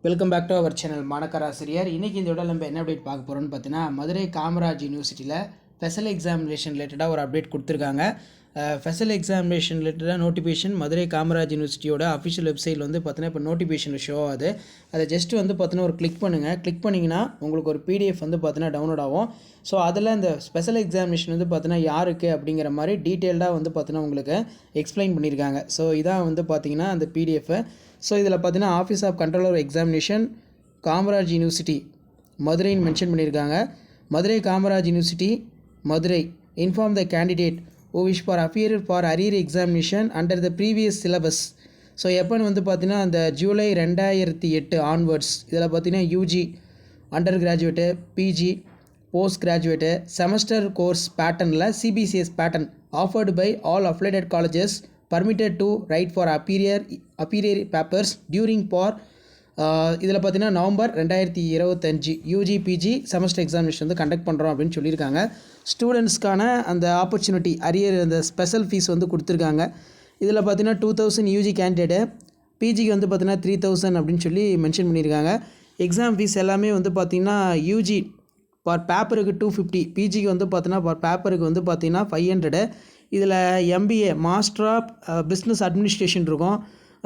Welcome back to our channel மாணக்கராசிரியர். இன்றைக்கி இந்த விட நம்ம என்ன அப்டேட் பார்க்க போகிறோம்னு பார்த்தீங்கன்னா, மதுரை காமராஜ் யூனிவர்சிட்டியில் ஸ்பெஷல் எக்ஸாமினேஷன் ரிலேட்டடாக ஒரு அப்டேட் கொடுத்துருக்காங்க. ஸ்பெஷல் எக்ஸாமினேஷன் ரிலேட்டடாக நோட்டிஃபிகேஷன் மதுரை காமராஜ் யூனிவர்சிட்டியோட அஃபிஷியல் வெப்சைட்டில் வந்து பார்த்தீங்கன்னா இப்போ நோட்டிஃபிகேஷன் ஷோ ஆகுது. அதை ஜஸ்ட் வந்து பார்த்தீங்கன்னா ஒரு கிளிக் பண்ணுங்கள். கிளிக் பண்ணிங்கன்னா உங்களுக்கு ஒரு பிடிஎஃப் வந்து பார்த்தீங்கன்னா டவுன்லோட் ஆகும். ஸோ அதில் இந்த ஸ்பெஷல் எக்ஸாமினேஷன் வந்து பார்த்தீங்கன்னா யாருக்கு அப்படிங்கிற மாதிரி டீட்டெயில்டாக வந்து பார்த்தீங்கன்னா உங்களுக்கு எக்ஸ்பிளைன் பண்ணியிருக்காங்க. ஸோ இதான் வந்து பார்த்தீங்கன்னா அந்த பிடிஎஃப். ஸோ இதில் பார்த்தீங்கன்னா office of controller examination Kamaraj university மதுரைன்னு மென்ஷன் பண்ணியிருக்காங்க. Madurai Kamaraj university Madurai inform the candidate who wish for appear for arrear examination under the previous syllabus. So எப்போன்னு வந்து பார்த்தீங்கன்னா அந்த ஜூலை 2008 ஆன்வர்ட்ஸ் இதில் பார்த்தீங்கன்னா UG under graduate PG post graduate semester course பேட்டர்னில் CBCS pattern offered by all affiliated colleges permitted to write for appear papers during for இதில் பார்த்தீங்கன்னா November 2025 UG PG semester examination வந்து கண்டக்ட் பண்ணுறோம் அப்படின்னு சொல்லியிருக்காங்க. ஸ்டூடெண்ட்ஸ்க்கான அந்த ஆப்பர்ச்சுனிட்டி அரியர் அந்த ஸ்பெஷல் ஃபீஸ் வந்து கொடுத்துருக்காங்க. இதில் பார்த்தீங்கன்னா 2000 யூஜி கேண்டிடேட்டு, பிஜிக்கு வந்து பார்த்தீங்கன்னா 3000 அப்படின்னு சொல்லி மென்ஷன் பண்ணியிருக்காங்க. எக்ஸாம் ஃபீஸ் எல்லாமே வந்து பார்த்திங்கன்னா யூஜி பர் பேப்பருக்கு 250, பிஜிக்கு வந்து பார்த்தீங்கன்னா பர் பேப்பருக்கு வந்து பார்த்திங்கன்னா 500. இதில் MBA master of business administration இருக்கும்,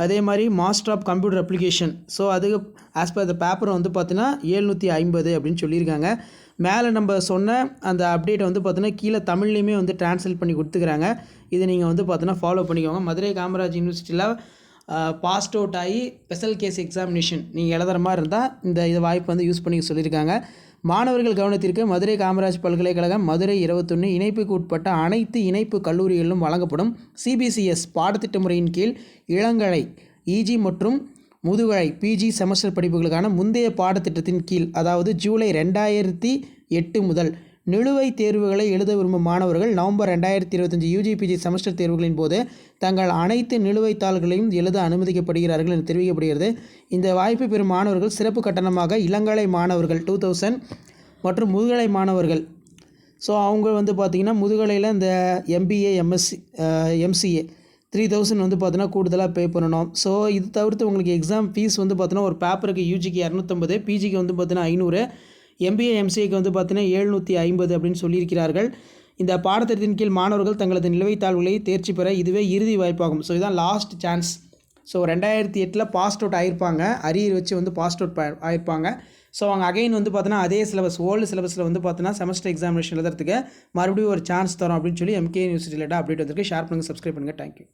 அதே மாதிரி master of computer application. So அதுக்கு ஆஸ் பர் த பேப்பர் வந்து பார்த்தீங்கன்னா 750 அப்படின்னு சொல்லியிருக்காங்க. மேலே நம்ம சொன்ன அந்த அப்டேட்டை வந்து பார்த்தீங்கன்னா கீழே தமிழ்லேயுமே வந்து ட்ரான்ஸ்லேட் பண்ணி கொடுத்துக்கிறாங்க. இதை நீங்கள் வந்து பார்த்தீங்கன்னா ஃபாலோ பண்ணிக்கோங்க. மதுரை காமராஜ் யூனிவர்சிட்டியில் பாஸ்ட் அவுட் ஆகி ஸ்பெஷல் கேஸ் எக்ஸாமினேஷன் நீங்கள் எழுதுகிற மாதிரி இருந்தால் இது வாய்ப்பு வந்து யூஸ் பண்ணி சொல்லியிருக்காங்க. மாணவர்கள் கவனத்திற்கு மதுரை காமராஜ் பல்கலைக்கழகம் மதுரை 21 இணைப்புக்கு உட்பட்ட அனைத்து இணைப்பு கல்லூரிகளிலும் வழங்கப்படும் சிபிசிஎஸ் பாடத்திட்ட முறையின் கீழ் இளங்கலை இஜி மற்றும் முதுகலை பிஜி செமஸ்டர் படிப்புகளுக்கான முந்தைய பாடத்திட்டத்தின் கீழ் அதாவது ஜூலை 2008 முதல் நிலுவைத் தேர்வுகளை எழுத விரும்பும் மாணவர்கள் நவம்பர் 2025 யூஜிபிஜி செமஸ்டர் தேர்வுகளின் போது தங்கள் அனைத்து நிலுவைத் தாள்களையும் எழுத அனுமதிக்கப்படுகிறார்கள் என தெரிவிக்கப்படுகிறது. இந்த வாய்ப்பு பெறும் மாணவர்கள் சிறப்பு கட்டணமாக இளங்கலை மாணவர்கள் 2000 மற்றும் முதுகலை மாணவர்கள் ஸோ அவங்க வந்து பார்த்திங்கன்னா முதுகலையில் இந்த எம்பிஏ எம்சிஏ 3000 வந்து பார்த்தீங்கன்னா கூடுதலாக பே பண்ணணும். ஸோ இது தவிர்த்து உங்களுக்கு எக்ஸாம் ஃபீஸ் வந்து பார்த்தீங்கன்னா ஒரு பேப்பருக்கு யூஜிக்கு 250, பிஜிக்கு வந்து பார்த்தீங்கன்னா 500, எம்பிஏ எம்சிஏக்கு வந்து பார்த்தீங்கன்னா 750 அப்படின்னு சொல்லியிருக்கிறார்கள். இந்த பாடத்திட்டத்தின் கீழ் மாணவர்கள் தங்களது நிலுவைத் தாள்களை தேர்ச்சி பெற இதுவே இறுதி வாய்ப்பாகும். ஸோ இதுதான் last chance. So 2008 passed out ஆகிருப்பாங்க, அரியர் வச்சு வந்து பாஸ்ட் அவுட் ஆகிருப்பாங்க. ஸோ அவங்க அகைன் வந்து பார்த்தீங்கன்னா அதே சிலபஸ் ஓல்டு சிலபஸில் வந்து பார்த்தீங்கன்னா செமஸ்டர் எக்ஸாமினேஷன் எழுதுறதுக்கு மறுபடியும் ஒரு சான்ஸ் தரோம் அப்படின்னு சொல்லி எம்கே யூனிவர்சிட்டியில் அப்டேட் வந்திருக்கு. ஷேர் பண்ணுங்கள், சப்ஸ்கிரைப் பண்ணுங்கள். தேங்க்யூ.